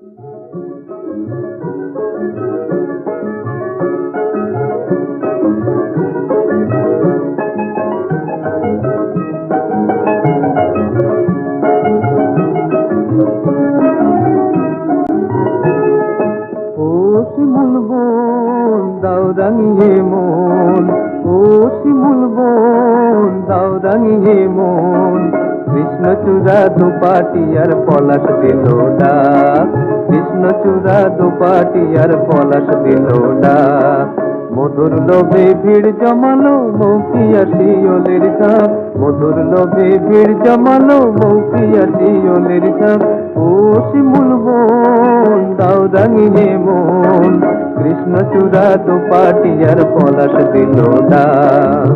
শিমুল বোন দাও রাঙিয়ে মন, ও শিমুল বোন দাও রাঙিয়ে মন। কৃষ্ণচূড়া দুপাটি আর পলাশ দিল ডাক, কৃষ্ণচূড়া দুপাটি আর পলাশ দিল ডাক। মধুর লোভে ভিড় জমালো মৌপিয়া শিওলের ঝাঁক, মধুর লোভে ভিড় জমালো মৌপিয়া শিওলের ঝাঁক। ও শিমুল বোন দাও রাঙিয়ে মন, কৃষ্ণচূড়া দুপাটি আর পলাশ দিল ডাক।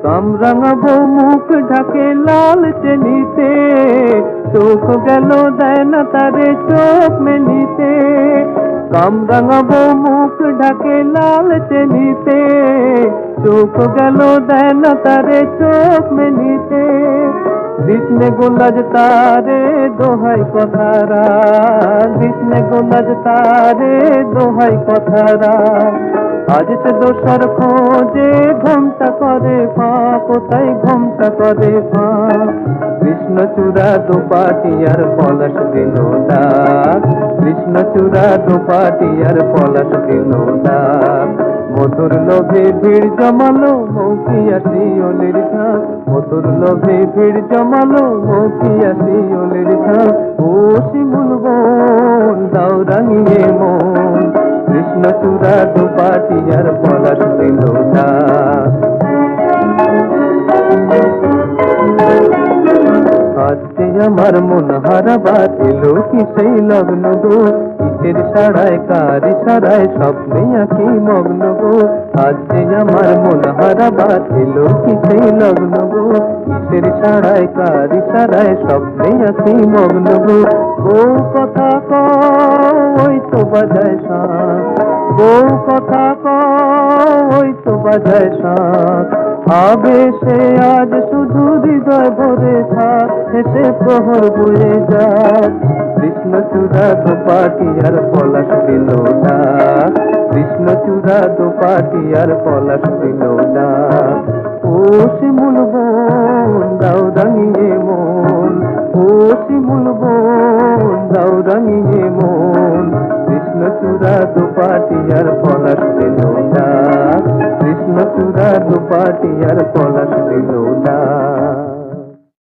কামরাঙাবো মুখ ঢাকে লাল চেনিতে, চোখ গেল দেয় না তারে চোখ মেলিতে। কামরাঙাবো মুখ ঢাকে লাল চেনিতে, চোখ গেল দেয় না তারে চোখ মেলিতে। কৃষ্ণে গোলাজ তারে দোহাই কথারা, কৃষ্ণে গোলাজ তারে দোহাই কথারা। আজ সে দোষার খোঁজে ঘুমটা করে ফা, কোথায় ঘুমটা করে ফা। কৃষ্ণচূড়া দুপাটি আর পলাশ দিল ডাক, কৃষ্ণচূড়া দুপাটি আর পলাশ দিল ডাক। মধুর লোভে ভিড় জমালো মৌপিয়া শিওলের ঝাঁক, মধুর লোভে ভিড় জমালো মৌপিয়া শিওলের ঝাঁক। ও শিমুল বোন দাও রাঙিয়ে মন, কৃষ্ণচূড়া দুপাটি আর পলাশ দিল ডাক। আজকে আমার মন হারাবার এলো কি সেই লগ্ন গো, কিসের সারায় কার ইশারায় স্বপ্নে আঁকি মগ্ন গো। আজকে আমার মন হারাবার এলো কি সেই লগ্ন গো, কিসের সারায় কার ইশারায় স্বপ্নে আঁকি মগ্ন গো। বউ কথা কই তো বাজায় শাঁখ, বউ কথা কই তো বাজায় শাঁখ। আবেশে আজ শুধু হৃদয় ভরে থাক, হেসে প্রহর বয়ে যাক। কৃষ্ণচূড়া দুপাটি আর পলাশ দিল ডাক, কৃষ্ণচূড়া দুপাটি আর পলাশ দিল ডাক। ও শিমুল বোন দাও রাঙিয়ে মন, ও শিমুল বোন দাও রাঙিয়ে মন। কৃষ্ণচূড়া দুপাটি আর পলাশ দিল ডাক, কৃষ্ণচূড়া দুপাটি আর পলাশ দিল ডাক।